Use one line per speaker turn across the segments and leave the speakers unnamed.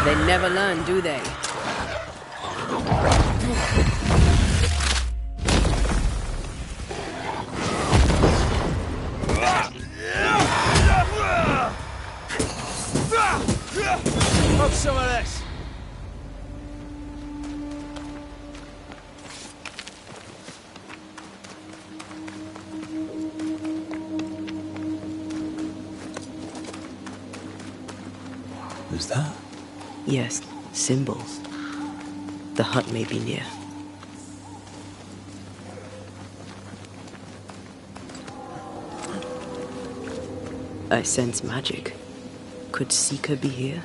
They never learn, do they?
Have some of this.
Who's that?
Yes, symbols. The hut may be near. I sense magic. Could Seeker be here?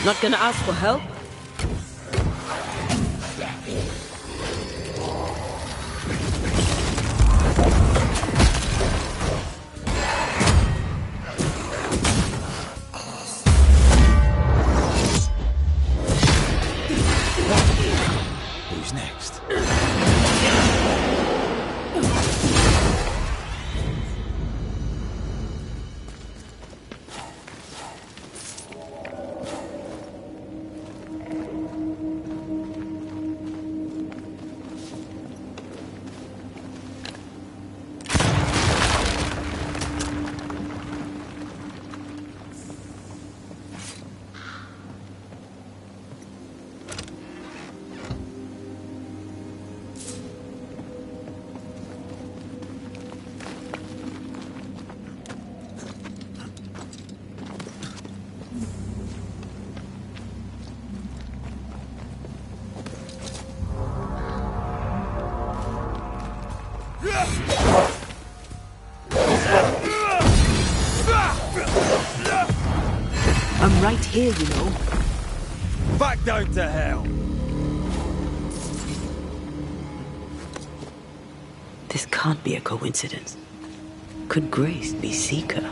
Not gonna ask for help?
Who's next?
I'm right here, you know.
Back down to hell.
This can't be a coincidence. Could Grace be Seeker?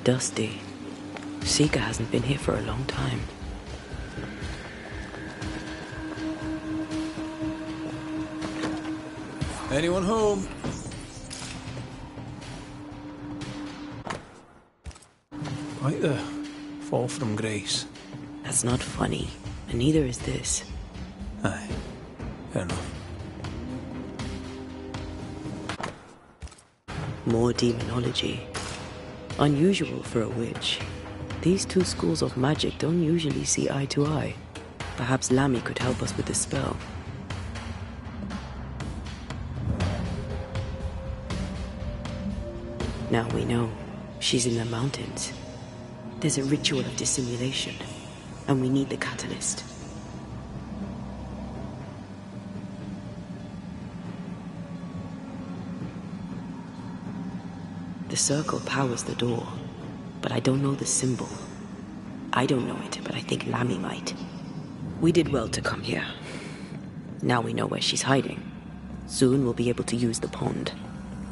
Dusty. Seeker hasn't been here for a long time.
Anyone home? Quite the fall from grace.
That's not funny, and neither is this.
Aye, fair enough.
More demonology. Unusual for a witch. These two schools of magic don't usually see eye to eye. Perhaps Lammy could help us with the spell. Now we know. She's in the mountains. There's a ritual of dissimulation, and we need the catalyst. The circle powers the door, but I don't know the symbol. I don't know it, but I think Lammy might. We did well to come here. Now we know where she's hiding. Soon we'll be able to use the pond.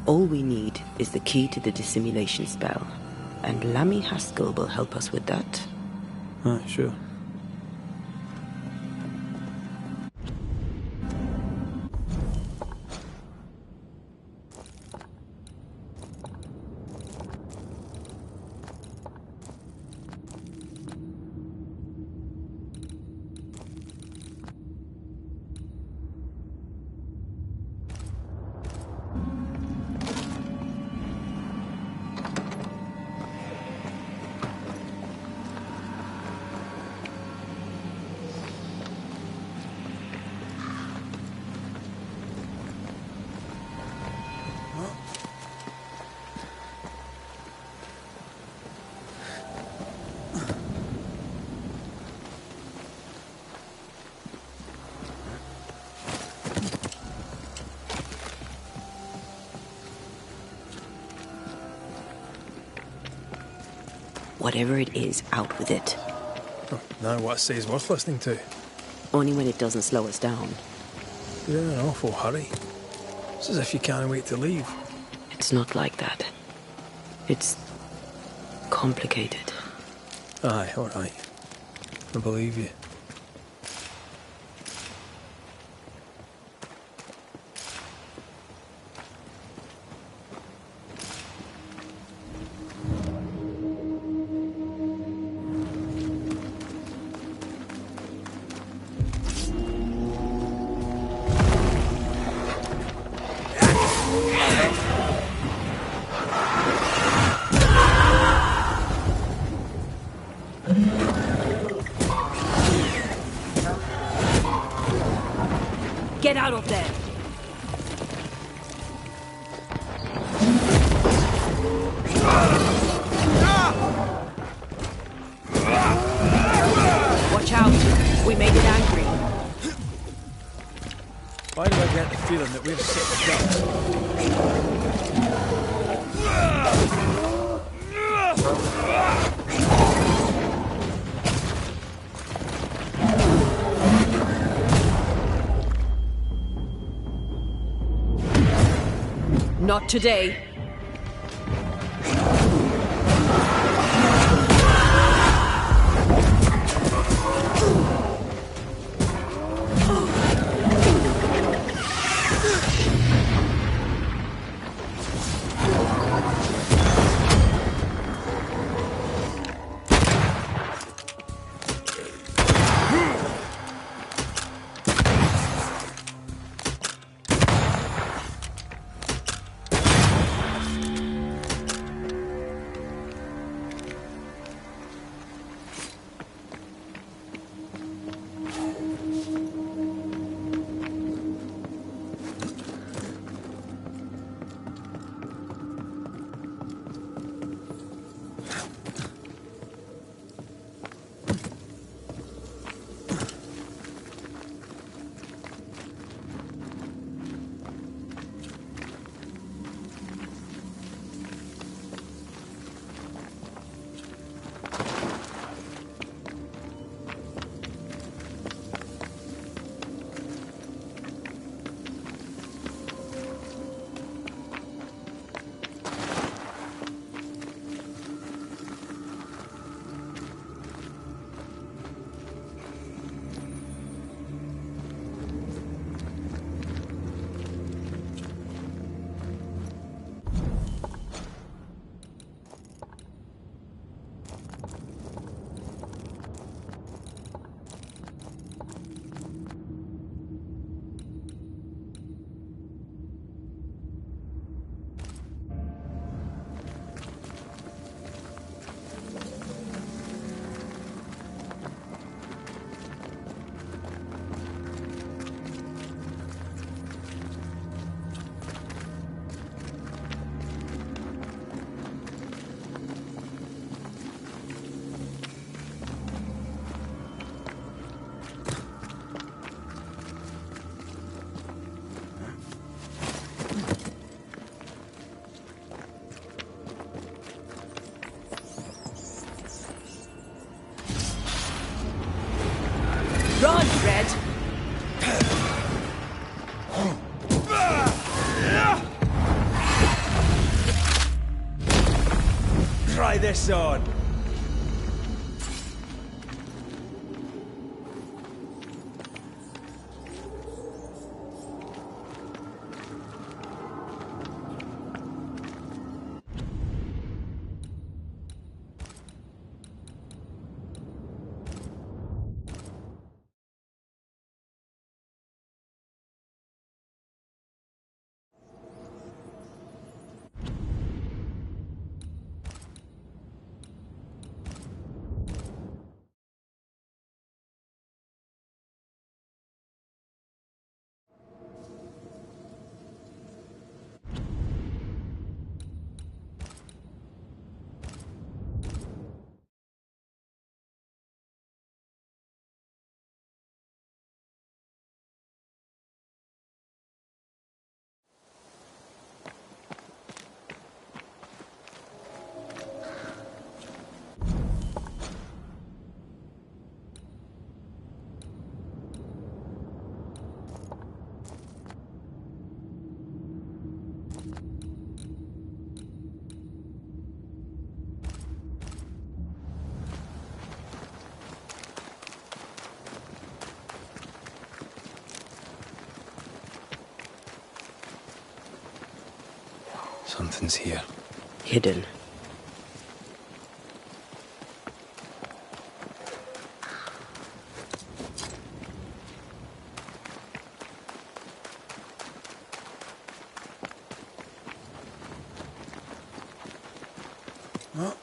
All we need is the key to the dissimulation spell, and Lammy Haskell will help us with that.
Sure.
Whatever it is, out with it.
Now what I say is worth listening to.
Only when it doesn't slow us down.
You're in an awful hurry. It's as if you can't wait to leave.
It's not like that. It's complicated.
Aye, all right. I believe you.
Get out of there! Watch out! We made it angry.
Why do I get the feeling that we've set the guns?
Not today. Run, Red!
Try this on.
Something's here.
Hidden.
Oh.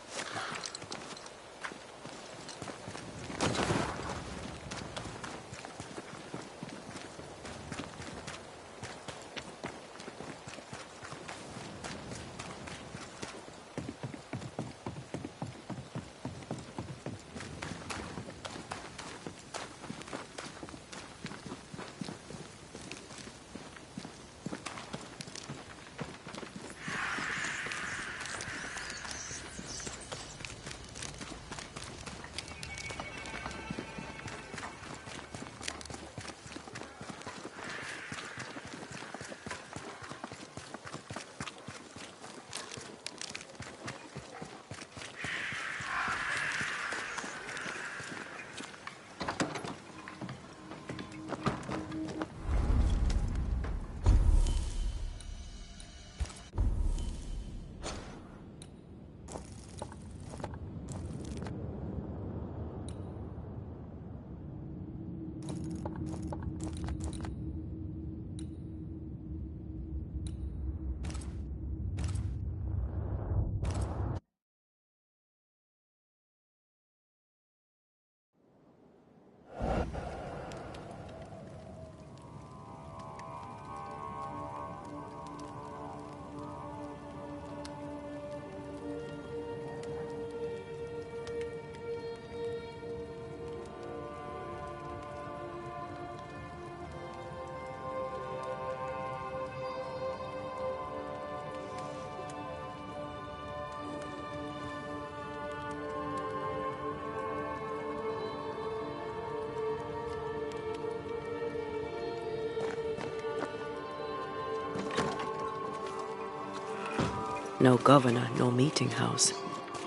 No governor, no meeting house.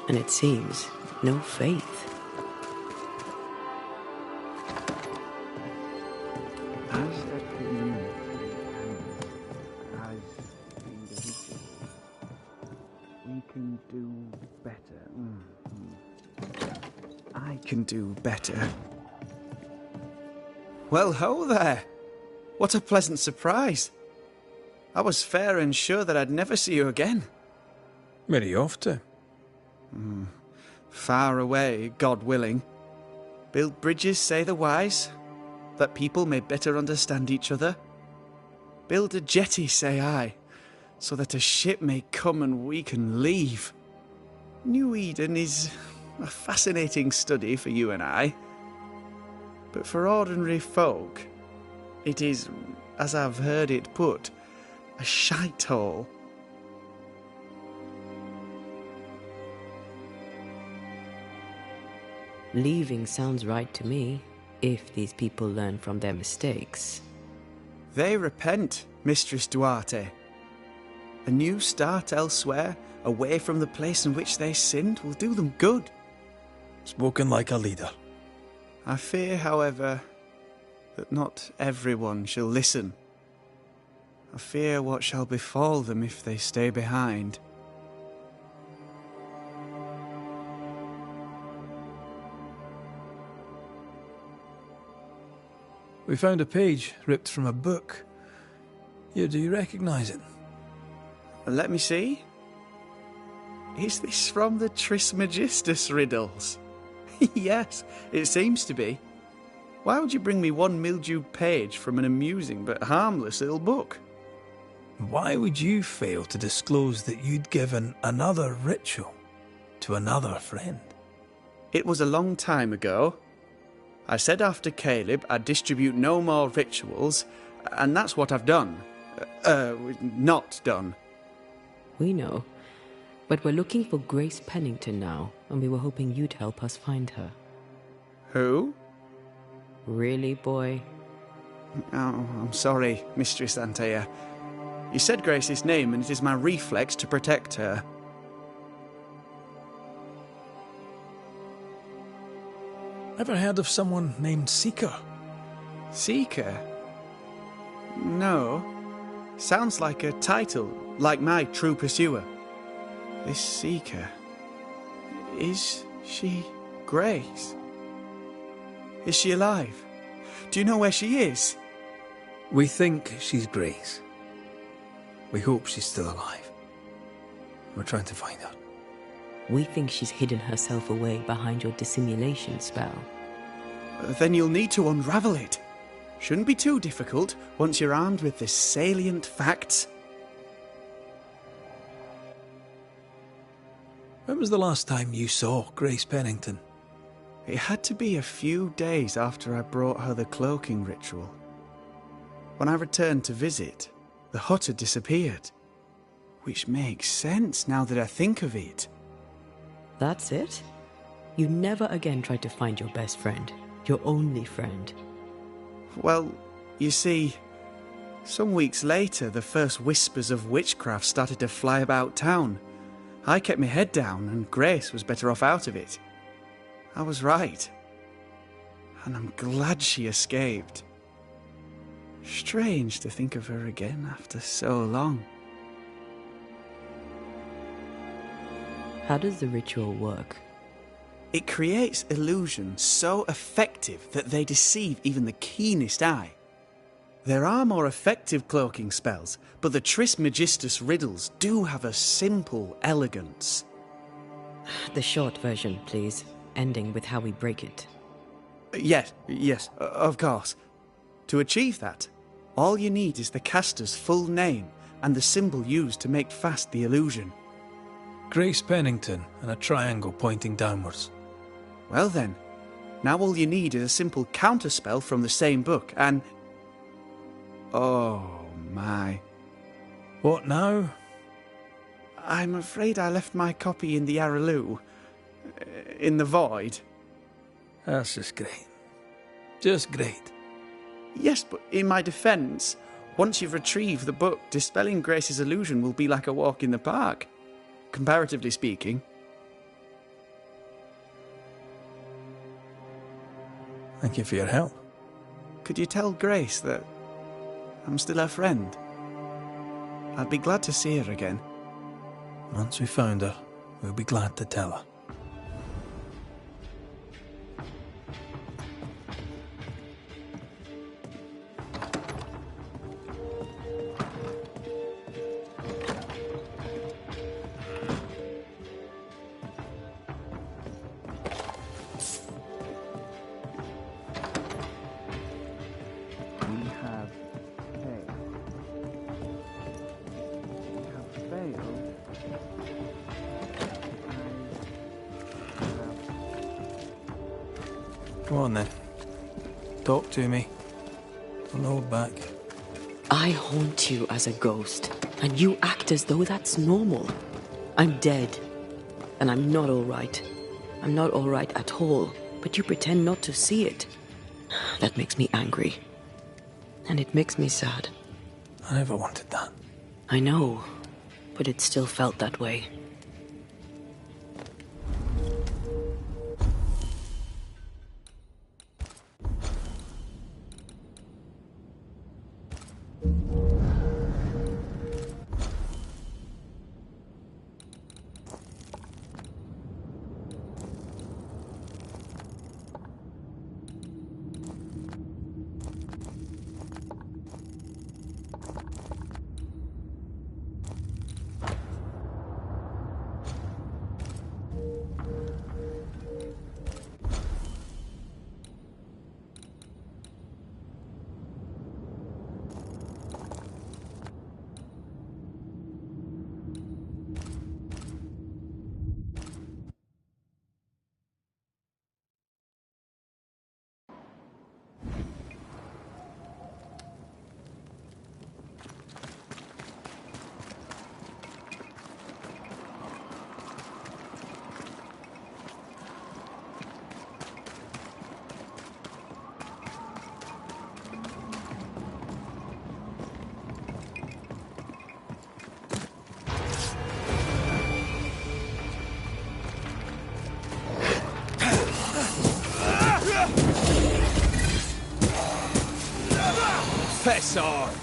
And it seems, no faith.
As a community and as individuals, we can do better. I can do better. Well, ho there! What a pleasant surprise. I was fair and sure that I'd never see you again.
Where are you off to?
Far away, God willing. Build bridges, say the wise, that people may better understand each other. Build a jetty, say I, so that a ship may come and we can leave. New Eden is a fascinating study for you and I. But for ordinary folk, it is, as I've heard it put, a shite hole.
Leaving sounds right to me, if these people learn from their mistakes.
They repent, Mistress Duarte. A new start elsewhere, away from the place in which they sinned, will do them good.
Spoken like a leader.
I fear, however, that not everyone shall listen. I fear what shall befall them if they stay behind.
We found a page ripped from a book. Here, do you recognise it?
Let me see. Is this from the Trismegistus riddles? Yes, it seems to be. Why would you bring me one mildewed page from an amusing but harmless little book?
Why would you fail to disclose that you'd given another ritual to another friend?
It was a long time ago. I said after Caleb I'd distribute no more rituals, and that's what I've done. Not done.
We know. But we're looking for Grace Pennington now, and we were hoping you'd help us find her.
Who?
Really, boy?
Oh, I'm sorry, Mistress Antea. You said Grace's name, and it is my reflex to protect her.
Ever heard of someone named Seeker?
Seeker? No. Sounds like a title, like my true pursuer. This Seeker, is she Grace? Is she alive? Do you know where she is?
We think she's Grace. We hope she's still alive. We're trying to find her.
We think she's hidden herself away behind your dissimulation spell.
Then you'll need to unravel it. Shouldn't be too difficult once you're armed with the salient facts.
When was the last time you saw Grace Pennington?
It had to be a few days after I brought her the cloaking ritual. When I returned to visit, the hut had disappeared. Which makes sense now that I think of it.
That's it? You never again tried to find your best friend, your only friend.
Well, you see, some weeks later the first whispers of witchcraft started to fly about town. I kept my head down and Grace was better off out of it. I was right. And I'm glad she escaped. Strange to think of her again after so long.
How does the ritual work?
It creates illusions so effective that they deceive even the keenest eye. There are more effective cloaking spells, but the Trismegistus riddles do have a simple elegance.
The short version, please, ending with how we break it.
Yes, of course. To achieve that, all you need is the caster's full name and the symbol used to make fast the illusion.
Grace Pennington and a triangle pointing downwards.
Well then, now all you need is a simple counterspell from the same book and... Oh my.
What now?
I'm afraid I left my copy in the Araloo. In the void.
That's just great. Just great.
Yes, but in my defence, once you've retrieved the book, dispelling Grace's illusion will be like a walk in the park. Comparatively speaking.
Thank you for your help.
Could you tell Grace that I'm still her friend? I'd be glad to see her again.
Once we found her, we'll be glad to tell her. Go on then. Talk to me. Don't hold back.
I haunt you as a ghost, and you act as though that's normal. I'm dead, and I'm not all right. I'm not all right at all, but you pretend not to see it. That makes me angry. And it makes me sad.
I never wanted that.
I know, but it still felt that way.
Piss off!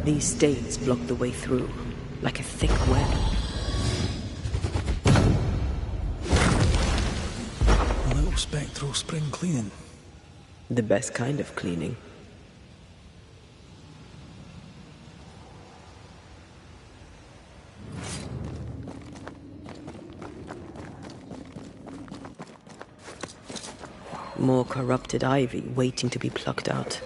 These stains block the way through, like a thick web.
A little spectral spring cleaning.
The best kind of cleaning. More corrupted ivy waiting to be plucked out.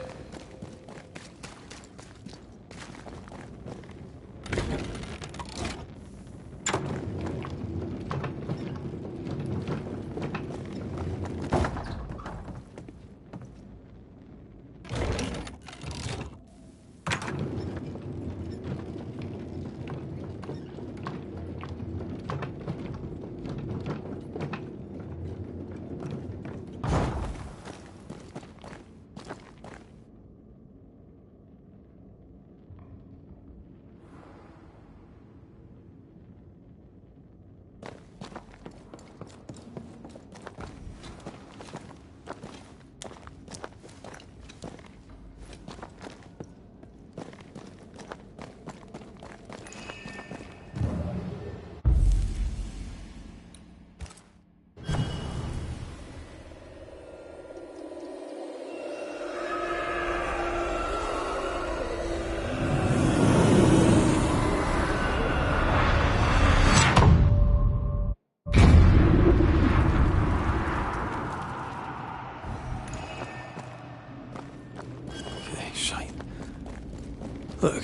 Look,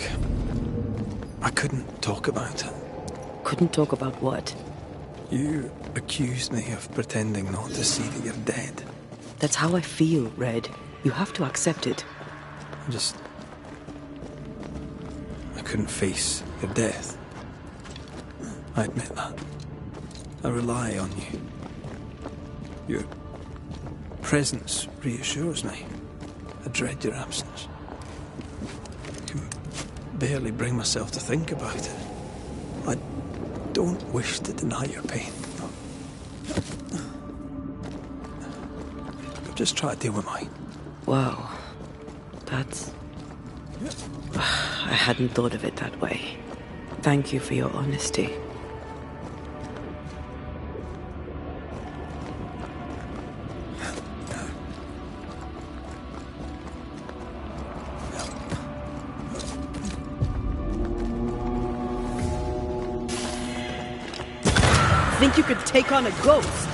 I couldn't talk about it.
Couldn't talk about what?
You accused me of pretending not to see that you're dead.
That's how I feel, Red. You have to accept it.
I couldn't face your death. I admit that. I rely on you. Your presence reassures me. I dread your absence. I can barely bring myself to think about it. I don't wish to deny your pain. But just try to deal with mine.
Wow. That's... I hadn't thought of it that way. Thank you for your honesty. Think you could take on a ghost?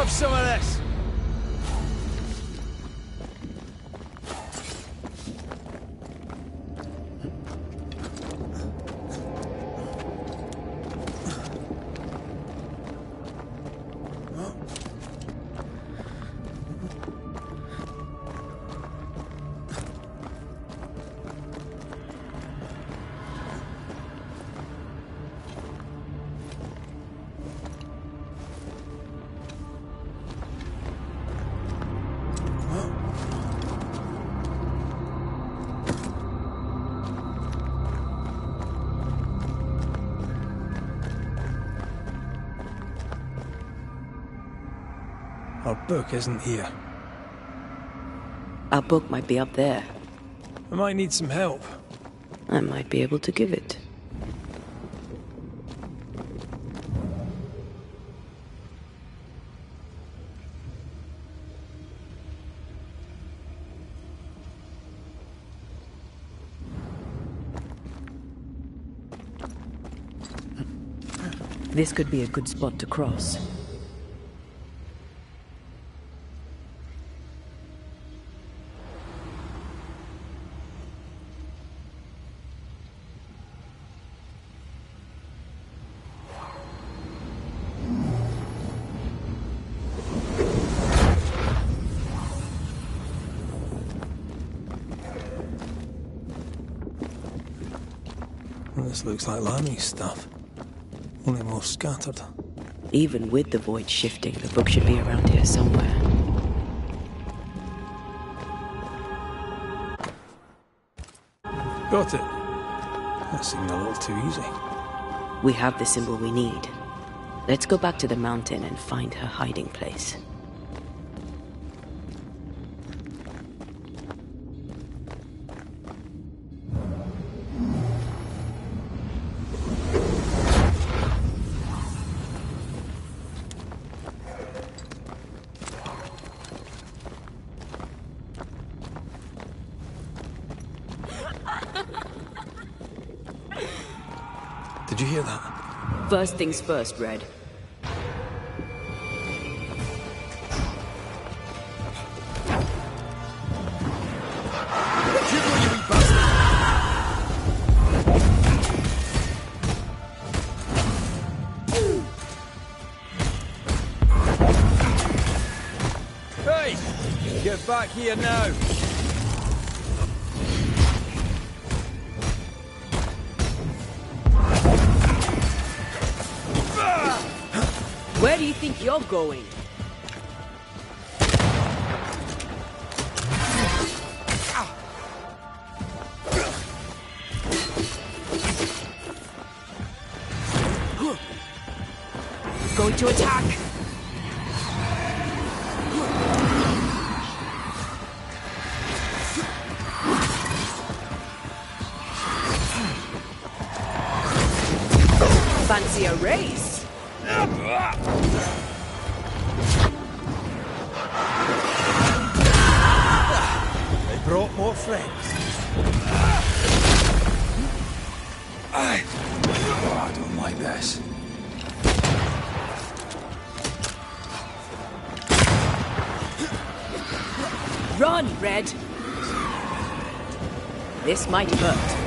Some of this.
Our book isn't here.
Our book might be up there.
I might need some help.
I might be able to give it. This could be a good spot to cross.
This looks like Lammy's stuff. Only more scattered.
Even with the void shifting, the book should be around here somewhere.
Got it. That seemed a little too easy.
We have the symbol we need. Let's go back to the mountain and find her hiding place.
Did you hear that?
First things first, Red.
Hey! Get back here now!
Where do you think you're going? Going to attack! Fancy a race?
They brought more friends.
I don't like this.
Run, Red! This might hurt.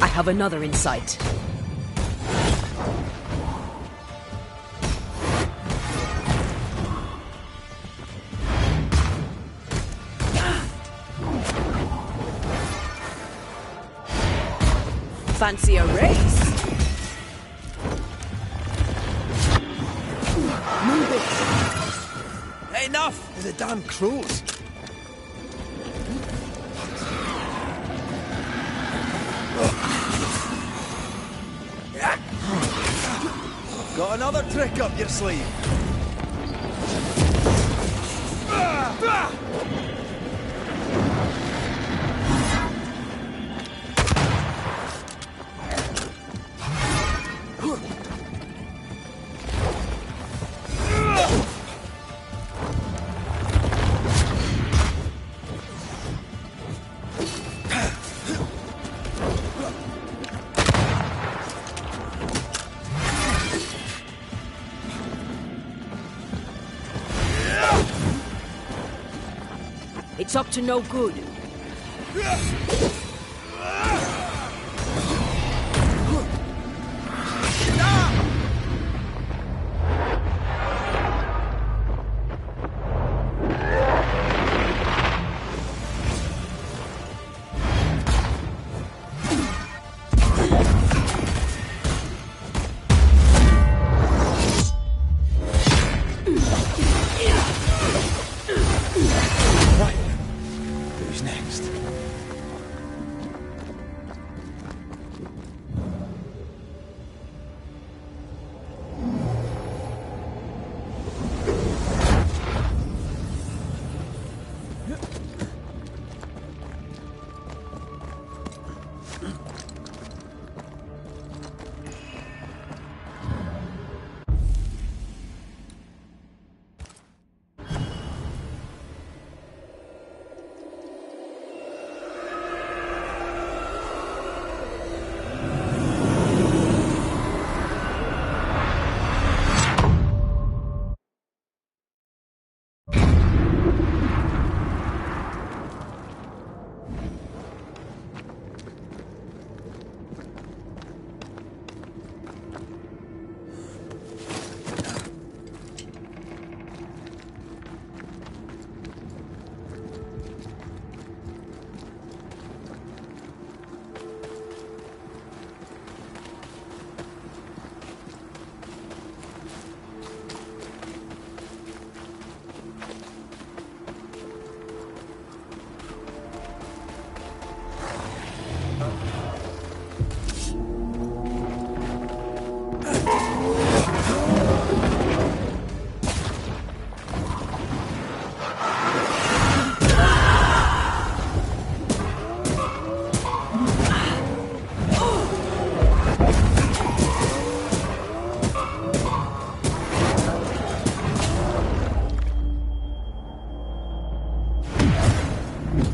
I have another in sight. Fancy a race? Move it!
Enough! The damn crows! Got another trick up your sleeve.
It's up to no good.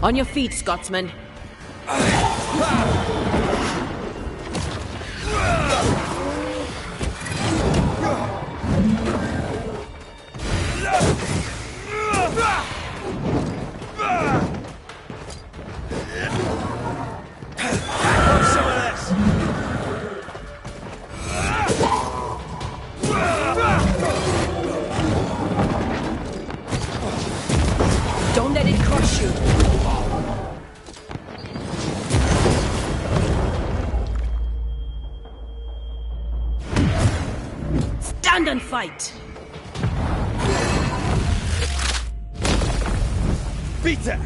On your feet, Scotsman. Don't let it crush you. Stand and fight.
Peter!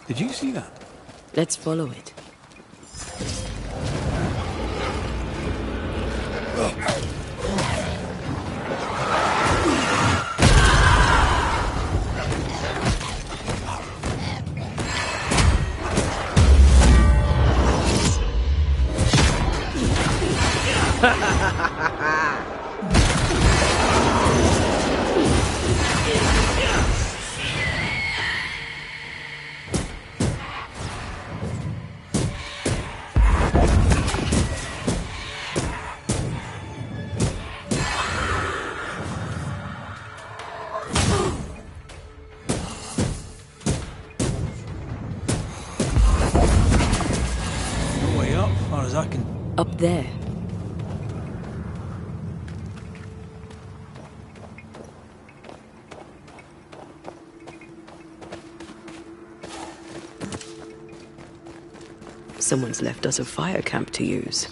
Did you see that?
Let's follow it.
No way up, far as I can.
Up there. Someone's left us a fire camp to use.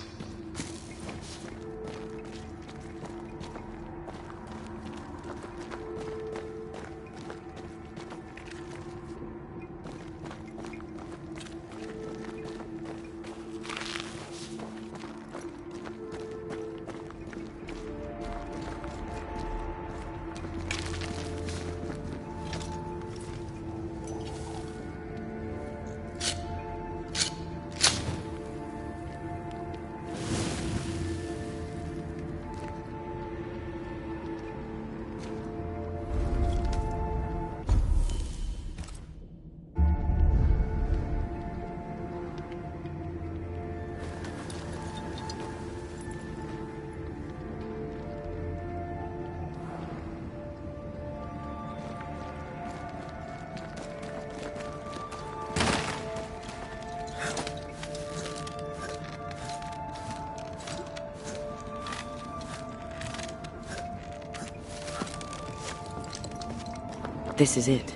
This is it.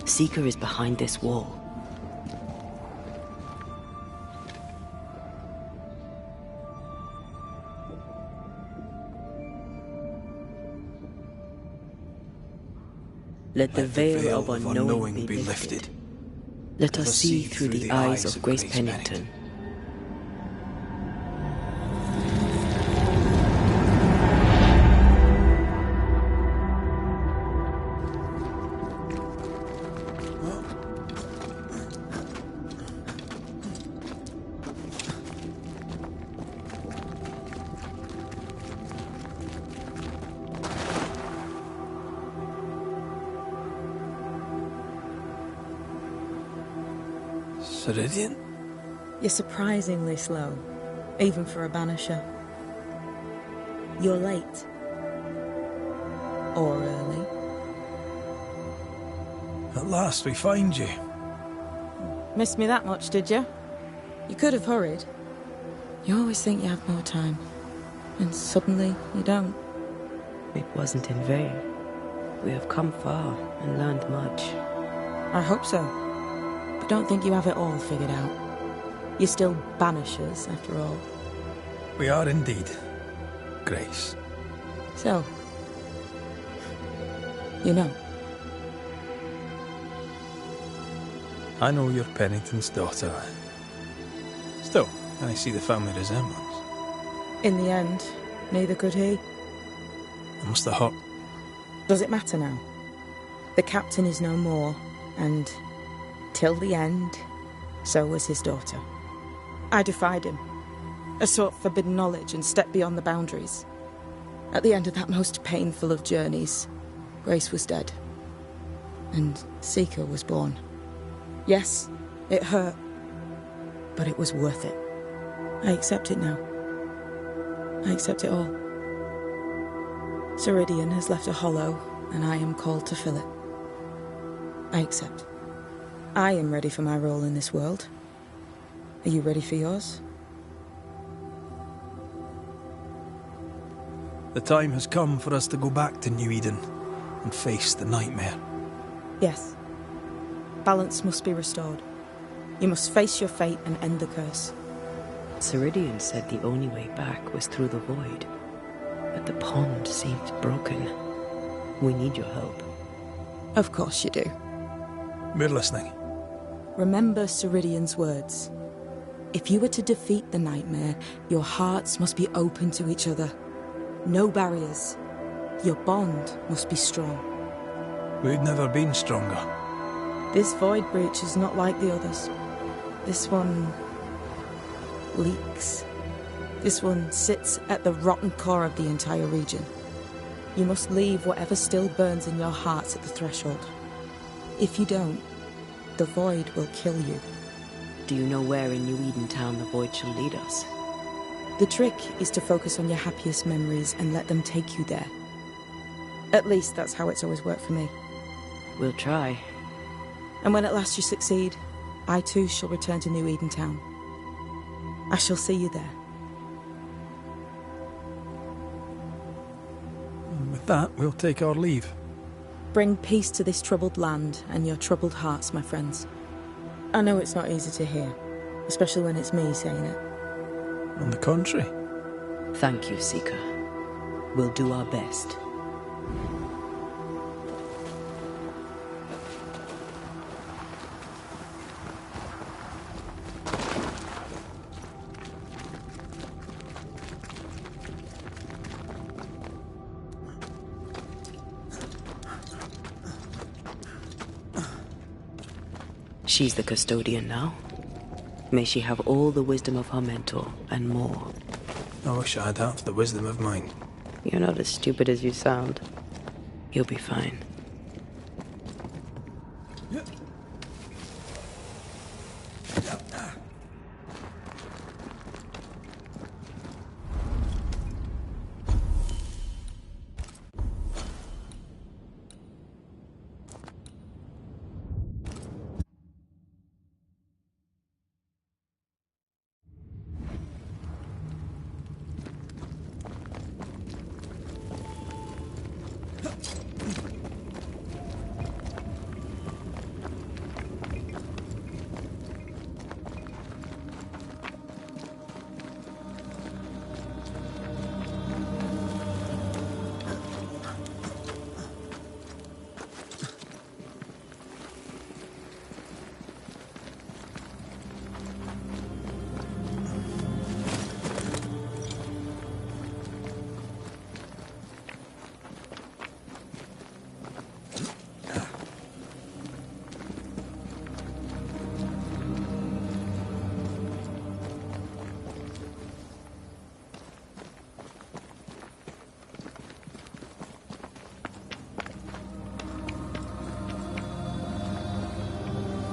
Seeker is behind this wall. Let the veil of unknowing be lifted. Let us see through the eyes of Grace Pennington.
Ceridian?
You're surprisingly slow, even for a Banisher. You're late. Or early.
At last we find you.
Missed me that much, did you? You could have hurried. You always think you have more time, and suddenly you don't.
It wasn't in vain. We have come far and learned much.
I hope so. But don't think you have it all figured out. You're still Banishers, after all.
We are indeed, Grace.
So, you know.
I know you're Pennington's daughter. Still, I see the family resemblance.
In the end, neither could he.
It must have hurt.
Does it matter now? The captain is no more, and till the end, so was his daughter. I defied him. I sought forbidden knowledge and stepped beyond the boundaries. At the end of that most painful of journeys, Grace was dead. And Seeker was born. Yes, it hurt, but it was worth it. I accept it now. I accept it all. Ceridian has left a hollow, and I am called to fill it. I accept. I am ready for my role in this world. Are you ready for yours?
The time has come for us to go back to New Eden and face the nightmare.
Yes. Balance must be restored. You must face your fate and end the curse.
Ceridian said the only way back was through the void. But the pond seems broken. We need your help.
Of course you do.
We're listening.
Remember Ceridian's words. If you were to defeat the nightmare, your hearts must be open to each other. No barriers. Your bond must be strong.
We've never been stronger.
This void breach is not like the others. This one leaks. This one sits at the rotten core of the entire region. You must leave whatever still burns in your hearts at the threshold. If you don't, the void will kill you.
Do you know where in New Eden Town the void shall lead us?
The trick is to focus on your happiest memories and let them take you there. At least that's how it's always worked for me.
We'll try.
And when at last you succeed, I too shall return to New Eden Town. I shall see you there.
And with that, we'll take our leave.
Bring peace to this troubled land and your troubled hearts, my friends. I know it's not easy to hear, especially when it's me saying it.
On the contrary.
Thank you, Seeker. We'll do our best. She's the custodian now. May she have all the wisdom of her mentor, and more.
I wish I had half the wisdom of mine.
You're not as stupid as you sound. You'll be fine.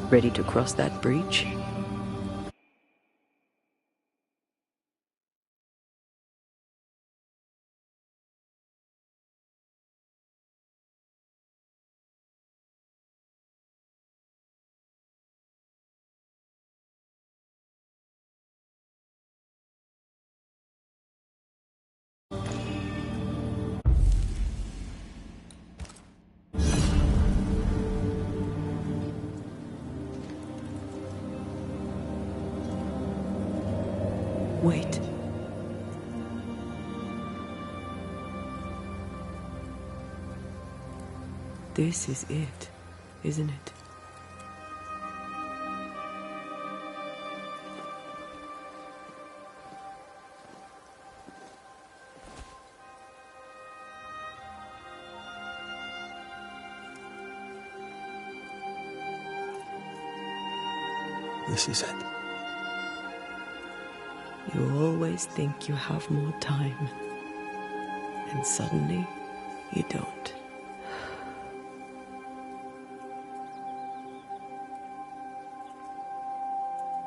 Ready to cross that breach? Wait. This is it, isn't it?
This is it.
You always think you have more time, and suddenly you don't.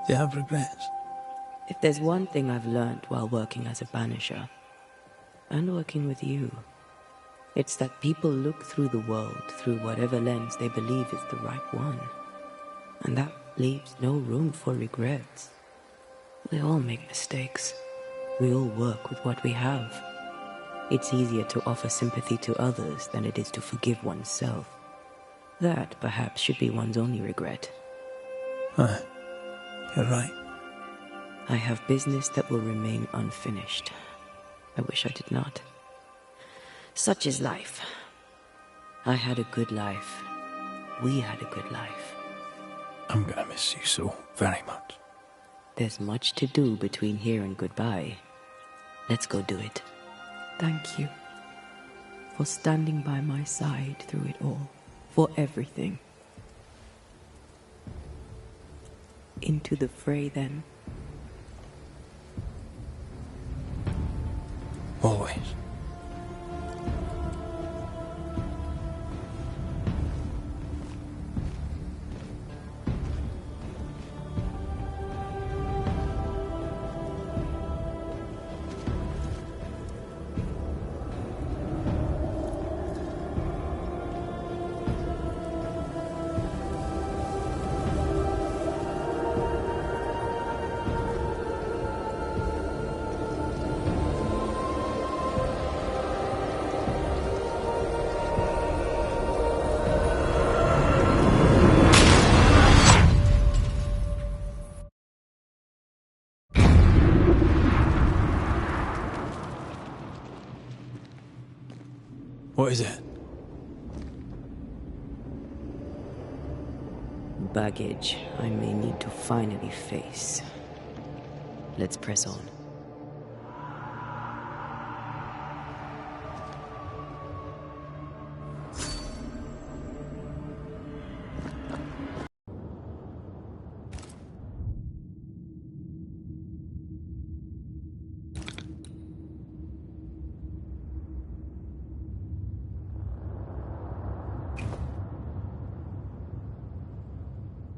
Do you have regrets?
If there's one thing I've learned while working as a Banisher, and working with you, it's that people look through the world through whatever lens they believe is the right one. And that leaves no room for regrets. We all make mistakes. We all work with what we have. It's easier to offer sympathy to others than it is to forgive oneself. That, perhaps, should be one's only regret.
Aye, you're right.
I have business that will remain unfinished. I wish I did not. Such is life. I had a good life. We had a good life.
I'm gonna miss you so very much.
There's much to do between here and goodbye. Let's go do it. Thank you for standing by my side through it all, for everything. Into the fray, then.
Always. What is it?
Baggage I may need to finally face. Let's press on.